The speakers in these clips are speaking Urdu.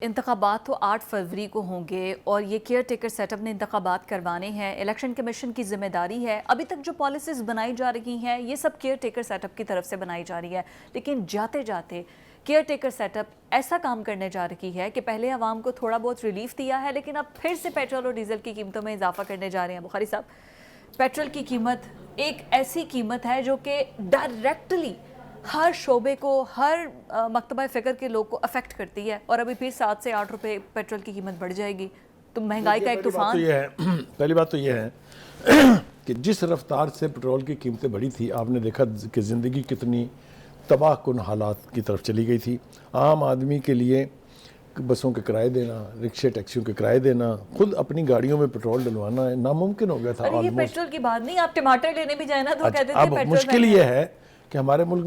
انتخابات تو 8 فروری کو ہوں گے اور یہ کیئر ٹیکر سیٹ اپ نے انتخابات کروانے ہیں. الیکشن کمیشن کی ذمہ داری ہے. ابھی تک جو پالیسیز بنائی جا رہی ہیں یہ سب کیئر ٹیکر سیٹ اپ کی طرف سے بنائی جا رہی ہے, لیکن جاتے جاتے کیئر ٹیکر سیٹ اپ ایسا کام کرنے جا رہی ہے کہ پہلے عوام کو تھوڑا بہت ریلیف دیا ہے, لیکن اب پھر سے پیٹرول اور ڈیزل کی قیمتوں میں اضافہ کرنے جا رہے ہیں. بخاری صاحب, پیٹرول کی قیمت ایک ایسی قیمت ہے جو کہ ڈائریکٹلی ہر شعبے کو, ہر مکتبہ فکر کے لوگ کو افیکٹ کرتی ہے, اور ابھی پھر 7 سے 8 روپے پیٹرول کی قیمت بڑھ جائے گی تو مہنگائی کا ایک طوفان. پہلی بات تو یہ ہے کہ جس رفتار سے پیٹرول کی قیمتیں بڑھی تھی, آپ نے دیکھا کہ زندگی کتنی تباہ کن حالات کی طرف چلی گئی تھی. عام آدمی کے لیے بسوں کے کرائے دینا, رکشے ٹیکسیوں کے کرائے دینا, خود اپنی گاڑیوں میں پیٹرول ڈلوانا ناممکن ہو گیا تھا. یہ پیٹرول کی بات نہیں, آپ ٹماٹر لینے بھی جائیں نا تو کہتے تھے اب پیٹرول. مشکل یہ ہے کہ ہمارے ملک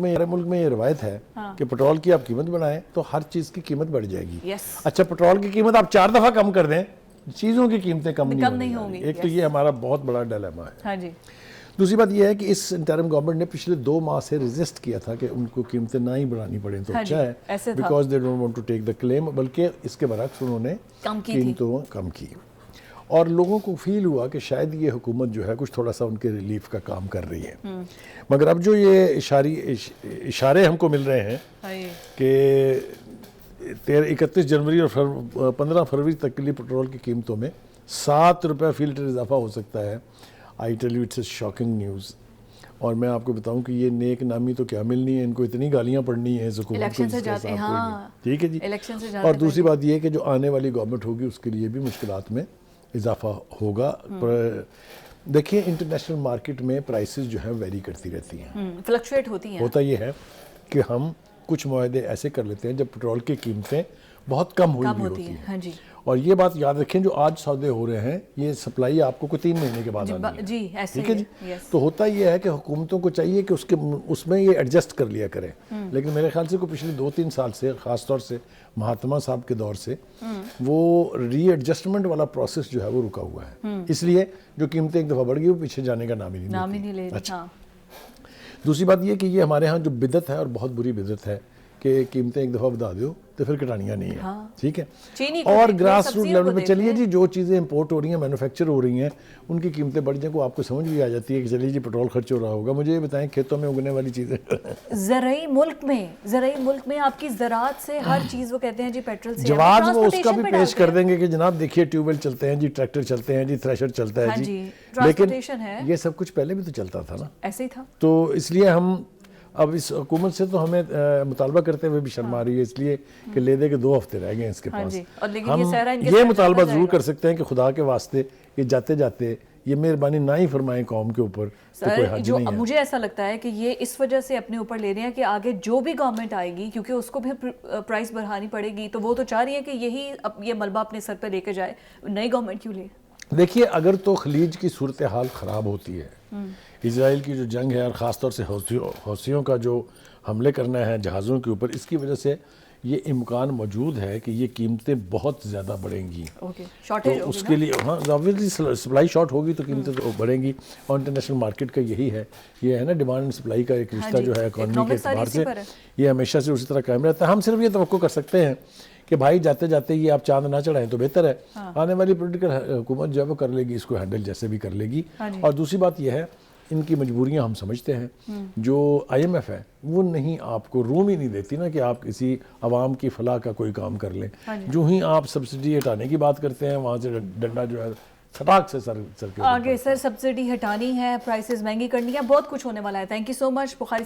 میں یہ روایت ہے کہ پیٹرول کی آپ قیمت بڑھائیں تو ہر چیز کی قیمت بڑھ جائے گی. اچھا, پیٹرول کی قیمت آپ 4 دفعہ کم کر دیں, چیزوں کی قیمتیں کم نہیں ہوں گی. ایک تو یہ ہمارا بہت بڑا ڈیلیما ہے. دوسری بات یہ ہے کہ اس انٹرم گورنمنٹ نے پچھلے 2 ماہ سے ریزسٹ کیا تھا کہ ان کو قیمتیں نہ ہی بڑھانی پڑیں تو اچھا ہے, because they don't want to take the claim, بلکہ اس کے برعکس انہوں نے قیمتوں کم کی. اور لوگوں کو فیل ہوا کہ شاید یہ حکومت جو ہے کچھ تھوڑا سا ان کے ریلیف کا کام کر رہی ہے. مگر اب جو یہ اشارے ہم کو مل رہے ہیں کہ 31 جنوری اور 15 فروری تک کے لیے پیٹرول کی قیمتوں میں 7 روپے فی لیٹر اضافہ ہو سکتا ہے. I tell you it's a shocking news. اور میں آپ کو بتاؤں کہ یہ نیک نامی تو کیا ملنی ہے, ان کو اتنی گالیاں پڑنی ہیں حکومت کو, ٹھیک ہے جی. اور دوسری بات یہ کہ جو آنے والی گورنمنٹ ہوگی اس کے لیے بھی مشکلات میں اضافہ ہوگا. دیکھیں, انٹرنیشنل مارکیٹ میں پرائسز جو ہیں ویری کرتی رہتی ہیں, فلکچویٹ ہوتی ہیں. ہوتا یہ ہے کہ ہم کچھ معاہدے ایسے کر لیتے ہیں جب پیٹرول کی قیمتیں بہت کم ہوتی ہیں. اور یہ بات یاد رکھیں, جو آج سودے ہو رہے ہیں یہ سپلائی آپ کو 3 مہینے کے بعد آنی ہے, ٹھیک ہے جی. تو ہوتا یہ ہے کہ حکومتوں کو چاہیے کہ اس میں یہ ایڈجسٹ کر لیا کریں. لیکن میرے خیال سے پچھلے 2-3 سال سے, خاص طور سے مہاتما صاحب کے دور سے, وہ ری ایڈجسٹمنٹ والا پروسیس جو ہے وہ رکا ہوا ہے. اس لیے جو قیمتیں ایک دفعہ بڑھ گئی وہ پیچھے جانے کا نام ہی نہیں لیتی. اچھا, دوسری بات یہ کہ یہ ہمارے ہاں جو بدعت ہے, اور بہت بری بدعت ہے, کہ قیمتیں ایک دفعہ بتا دو تو پھر کٹانیاں نہیں ہیں, ٹھیک ہے. اور گراس روٹ لیول پہ چلیے جی, جو چیزیں امپورٹ ہو رہی ہیں, مینوفیکچر ہو رہی ہیں, ان کی قیمتیں بڑھ جائیں کو آپ کو سمجھ بھی آ جاتی ہے کہ چلیے جی پیٹرول خرچ ہو رہا ہوگا. مجھے یہ بتائیں, کھیتوں میں اگنے والی چیزیں زرعی ملک میں آپ کی زراعت سے ہر چیز وہ کہتے ہیں جی پیٹرول سے. جواز وہ اس کا بھی پیش کر دیں گے کہ جناب دیکھیے ٹیوب ویل چلتے ہیں جی, ٹریکٹر چلتے ہیں جی, تھریشر چلتا ہے جی, لیکن یہ سب کچھ پہلے بھی تو چلتا تھا نا, ایسے ہی تھا. تو اس لیے ہم اب اس حکومت سے تو ہمیں مطالبہ کرتے ہوئے بھی شرم آ رہی ہے, اس لیے کہ لے دے کے 2 ہفتے رہ گئے ہیں اس کے پاس. ہم یہ مطالبہ ضرور کر سکتے ہیں کہ خدا کے واسطے یہ جاتے جاتے یہ مہربانی نہ ہی فرمائیں قوم کے اوپر. جو مجھے ایسا لگتا ہے کہ یہ اس وجہ سے اپنے اوپر لے رہے ہیں کہ آگے جو بھی گورنمنٹ آئے گی, کیونکہ اس کو بھی پرائس بڑھانی پڑے گی, تو وہ تو چاہ رہی ہے کہ یہی یہ ملبہ اپنے سر پہ لے کے جائے. نئی گورنمنٹ کیوں لے؟ دیکھیے, اگر تو خلیج کی صورتحال خراب ہوتی ہے, اسرائیل کی جو جنگ ہے, اور خاص طور سے حوثیوں کا جو حملے کرنا ہے جہازوں کے اوپر, اس کی وجہ سے یہ امکان موجود ہے کہ یہ قیمتیں بہت زیادہ بڑھیں گی. تو اس کے لیے سپلائی شارٹ ہوگی تو قیمتیں تو بڑھیں گی. اور انٹرنیشنل مارکیٹ کا یہی ہے, یہ ہے نا ڈیمانڈ اینڈ سپلائی کا ایک رشتہ جو ہے اکانومی کے اعتبار سے, یہ ہمیشہ سے اسی طرح قائم رہتا ہے. ہم صرف یہ توقع کر سکتے ہیں کہ بھائی جاتے جاتے یہ آپ چاند نہ چڑھائیں تو بہتر ہے. آنے والی پولیٹیکل حکومت جو ہے وہ کر لے گی, اس کو ہینڈل جیسے بھی کر لے گی. اور دوسری بات یہ ہے, ان کی مجبوریاں ہم سمجھتے ہیں. جو IMF ہے وہ نہیں, آپ کو روم ہی نہیں دیتی نا کہ آپ کسی عوام کی فلاح کا کوئی کام کر لیں. جو ہی آپ سبسڈی ہٹانے کی بات کرتے ہیں, وہاں سے ڈنڈا جو ہے سٹاک سے سر کے آگے. سر سبسڈی ہٹانی ہے, پرائسز مہنگی کرنی ہے, بہت کچھ ہونے والا ہے. Thank you so much Bukhari.